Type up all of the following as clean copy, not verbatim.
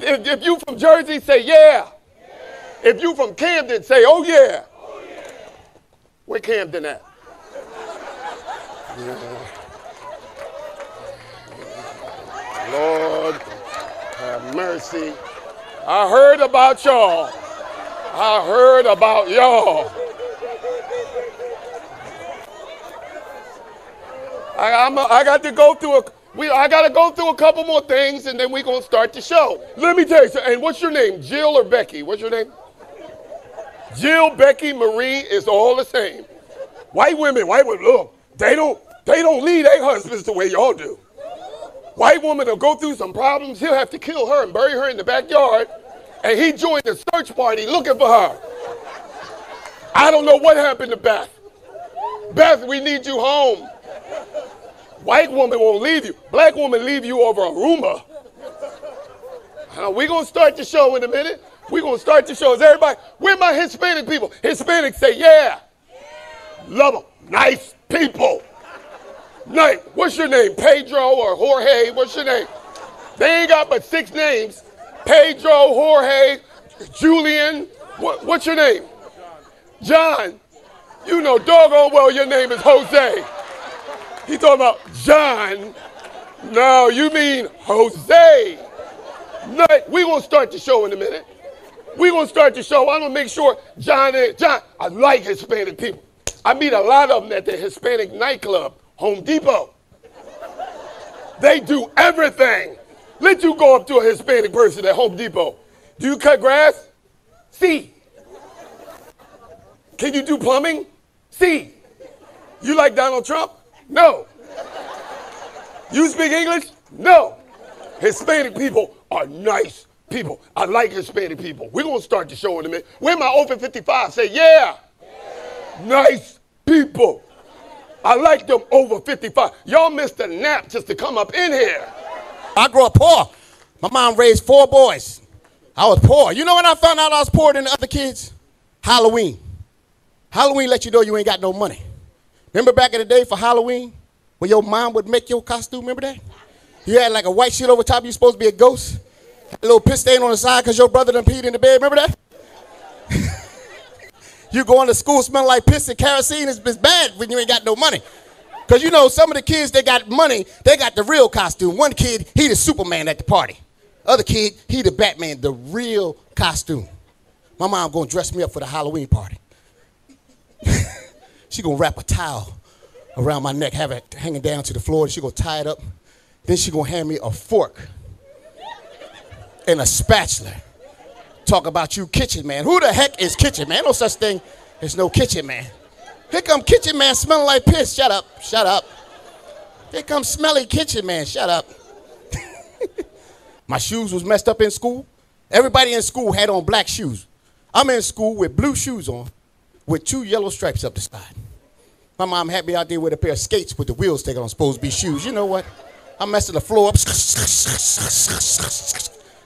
If you from Jersey, say yeah. If you from Camden, say oh yeah. Where Camden at? Yeah. Lord have mercy. I heard about y'all. I heard about y'all. I got to go through a couple more things, and then we're gonna start the show. Let me tell you something. And what's your name, Jill or Becky? What's your name? Jill, Becky, Marie is all the same. White women, look, they don't leave their husbands the way y'all do. White woman will go through some problems. He'll have to kill her and bury her in the backyard, and he joined the search party looking for her. I don't know what happened to Beth. Beth, we need you home. White woman won't leave you. Black woman leave you over a rumor. We're going to start the show in a minute. We're going to start the show. Is everybody, where my Hispanic people? Hispanics say yeah. Love them. Nice people. Nice. What's your name? Pedro or Jorge? What's your name? They ain't got but 6 names. Pedro, Jorge, Julian. What's your name? John. You know doggone well your name is Jose. He talking about John. No, you mean Jose. No, we're going to start the show in a minute. We're going to start the show. I'm going to make sure John, I like Hispanic people. I meet a lot of them at the Hispanic nightclub, Home Depot. They do everything. Let you go up to a Hispanic person at Home Depot. Do you cut grass? See. Can you do plumbing? See. You like Donald Trump? No. You speak English? No. Hispanic people are nice people. I like Hispanic people. We're going to start the show in a minute. Where my open 55? Say yeah. Nice people. I like them over 55. Y'all missed a nap just to come up in here. I grew up poor. My mom raised 4 boys. I was poor. You know when I found out I was poorer than the other kids? Halloween. Halloween let you know you ain't got no money. Remember back in the day for Halloween, when your mom would make your costume, remember that? You had like a white sheet over top, you supposed to be a ghost. A little piss stain on the side because your brother done peed in the bed, remember that? You going to school smelling like piss and kerosene, it's bad when you ain't got no money. Because you know, some of the kids, they got money, they got the real costume. One kid, he the Superman at the party. Other kid, he the Batman, the real costume. My mom gonna dress me up for the Halloween party. She gonna wrap a towel around my neck, have it hanging down to the floor, and she gonna tie it up. Then she gonna hand me a fork and a spatula. Talk about you kitchen man. Who the heck is kitchen man? No such thing as no kitchen man. Here come kitchen man smelling like piss. Shut up, shut up. Here comes smelly kitchen man, shut up. My shoes was messed up in school. Everybody in school had on black shoes. I'm in school with blue shoes on with 2 yellow stripes up the side. My mom had me out there with a pair of skates with the wheels taken on, supposed to be shoes. You know what? I'm messing the floor up.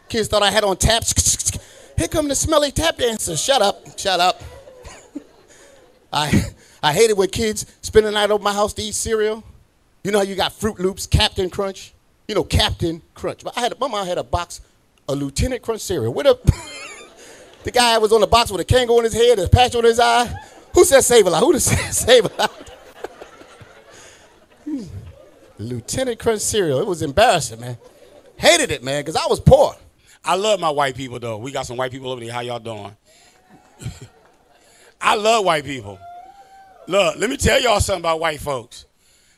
Kids thought I had on taps. Here come the smelly tap dancer. Shut up, shut up. I hated when kids spend the night over my house to eat cereal. You know how you got Fruit Loops, Captain Crunch? You know, Captain Crunch. My mom had a box of Lieutenant Crunch cereal. What up? The guy was on the box with a Kango on his head, a patch on his eye. Who said Save-A-Lot? Who said Save-A-Lot? Lieutenant Crunch cereal. It was embarrassing, man. Hated it, man, because I was poor. I love my white people, though. We got some white people over there. How y'all doing? I love white people. Look, let me tell y'all something about white folks.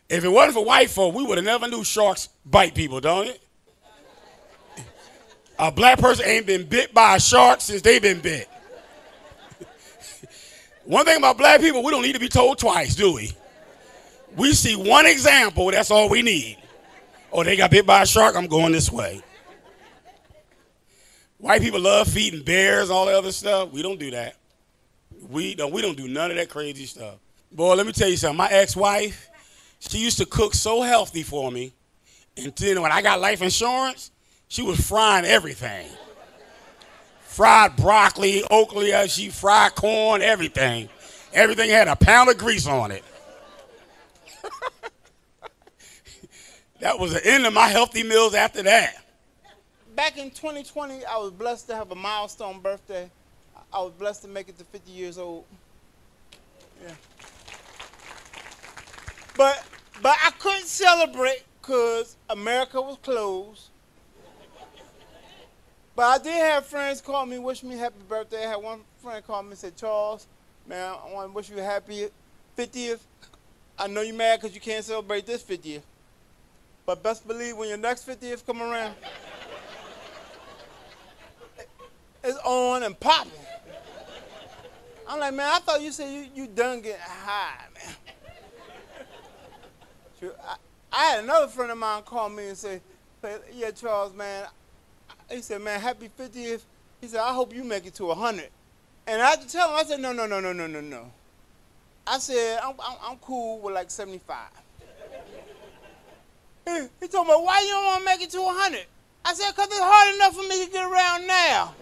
If it wasn't for white folk, we would have never knew sharks bite people, don't it? A black person ain't been bit by a shark since they been bit. One thing about black people, we don't need to be told twice, do we? We see one example, that's all we need. Oh, they got bit by a shark, I'm going this way. White people love feeding bears, all the other stuff. We don't do that. We don't do none of that crazy stuff. Boy, let me tell you something. My ex-wife, she used to cook so healthy for me. And then when I got life insurance, she was frying everything. Fried broccoli, oakley, she fried corn, everything. Everything had a pound of grease on it. That was the end of my healthy meals after that. back in 2020, I was blessed to have a milestone birthday. I was blessed to make it to 50 years old. Yeah. But I couldn't celebrate because America was closed. But I did have friends call me, wish me happy birthday. I had one friend call me and said, Charles, man, I want to wish you a happy 50th. I know you're mad because you can't celebrate this 50th. But best believe when your next 50th come around, it's on and popping. I'm like, man, I thought you said you done getting high, man. I had another friend of mine call me and say, yeah, Charles, man. He said, man, happy 50th. He said, I hope you make it to 100. And I had to tell him, I said, no. I said, I'm cool with like 75. He told me, why you don't want to make it to 100? I said, because it's hard enough for me to get around now.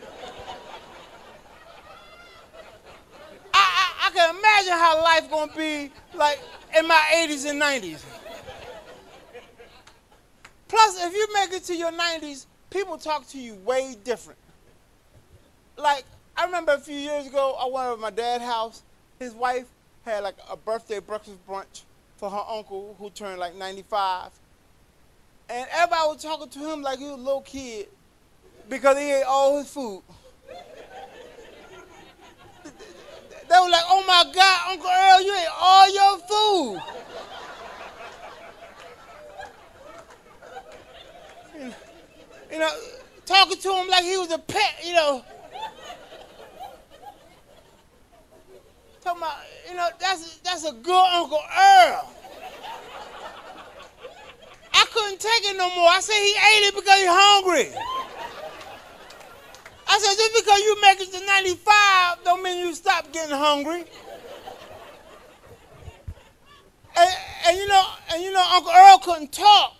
I can imagine how life going to be like in my 80s and 90s. Plus, if you make it to your 90s, people talk to you way different. Like, I remember a few years ago, I went over to my dad's house. His wife had like a birthday breakfast brunch for her uncle who turned like 95. And everybody was talking to him like he was a little kid because he ate all his food. They were like, oh my God, Uncle Earl, you ate all your food. You know, talking to him like he was a pet, you know. Talking about, you know, that's a good Uncle Earl. I couldn't take it no more. I said he ate it because he's hungry. I said, just because you make it to 95 don't mean you stop getting hungry. And you know, Uncle Earl couldn't talk,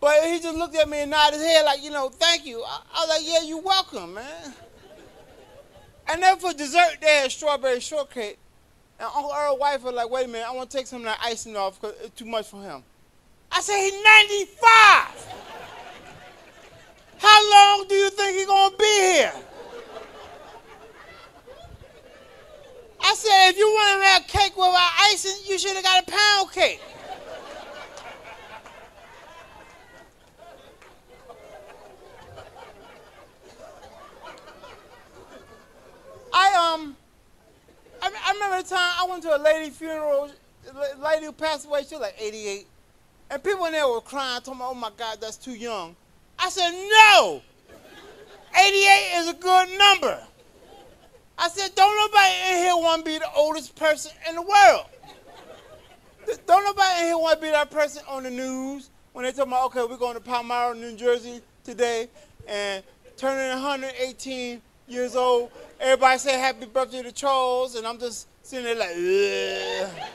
but he just looked at me and nodded his head like, you know, thank you. I was like, yeah, you're welcome, man. And then for dessert, they had strawberry shortcake. And Uncle Earl's wife was like, wait a minute, I want to take some of that icing off because it's too much for him. I said, he's 95. How long do you think he's going to be here? I said, if you want to have cake without icing, you should have got a pound cake. I remember the time I went to a lady funeral, a lady who passed away, she was like 88. And people in there were crying, told me, oh my God, that's too young. I said, no, 88 is a good number. I said, don't nobody in here want to be the oldest person in the world. Don't nobody in here want to be that person on the news when they talk about, okay, we're going to Palmyra, New Jersey today, and turning 118 years old. Everybody say happy birthday to Charles, and I'm just sitting there like, ugh.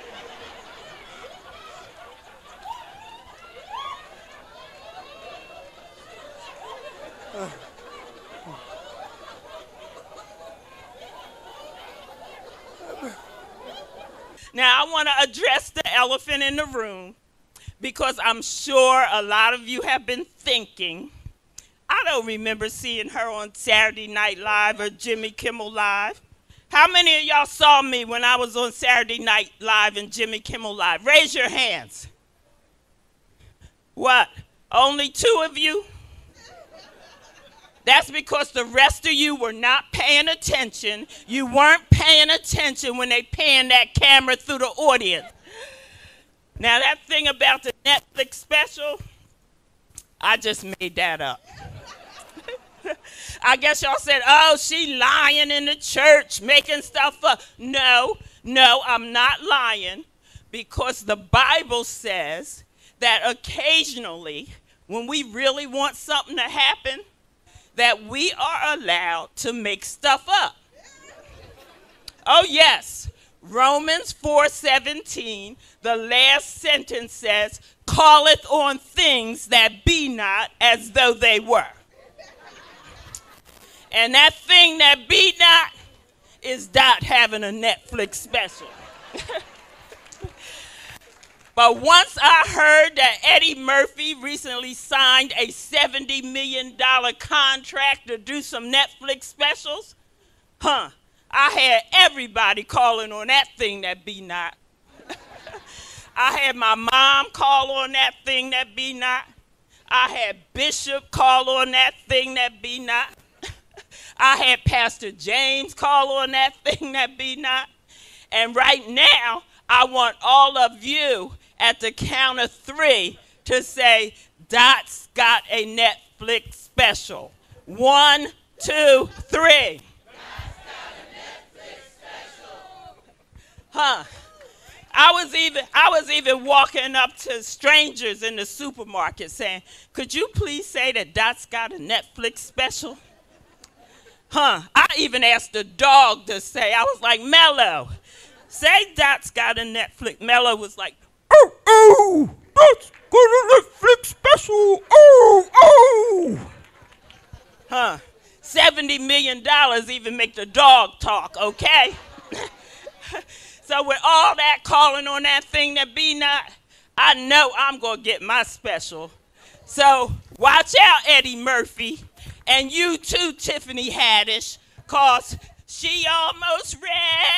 Now, I want to address the elephant in the room because I'm sure a lot of you have been thinking, I don't remember seeing her on Saturday Night Live or Jimmy Kimmel Live. How many of y'all saw me when I was on Saturday Night Live and Jimmy Kimmel Live? Raise your hands. What? Only 2 of you? That's because the rest of you were not paying attention. You weren't paying attention when they panned that camera through the audience. Now, that thing about the Netflix special, I just made that up. I guess y'all said, oh, she lying in the church, making stuff up. No, I'm not lying, because the Bible says that occasionally, when we really want something to happen, that we are allowed to make stuff up. Oh, yes. Romans 4:17, the last sentence says, calleth on things that be not as though they were. And that thing that be not is Dot having a Netflix special. But once I heard that Eddie Murphy recently signed a $70 million contract to do some Netflix specials, I had everybody calling on that thing that be not. I had my mom call on that thing that be not. I had Bishop call on that thing that be not. I had Pastor James call on that thing that be not. And right now, I want all of you at the count of 3 to say, Dot's got a Netflix special. 1, 2, 3. I was even walking up to strangers in the supermarket saying, could you please say that Dot's got a Netflix special? I even asked the dog to say, I was like, Mello, say Dot's got a Netflix. Mello was like, oh, Dot's got a Netflix special, oh. $70 million even make the dog talk, okay? So with all that calling on that thing that be not, I know I'm going to get my special. So watch out, Eddie Murphy. And you too, Tiffany Haddish, because she almost ready.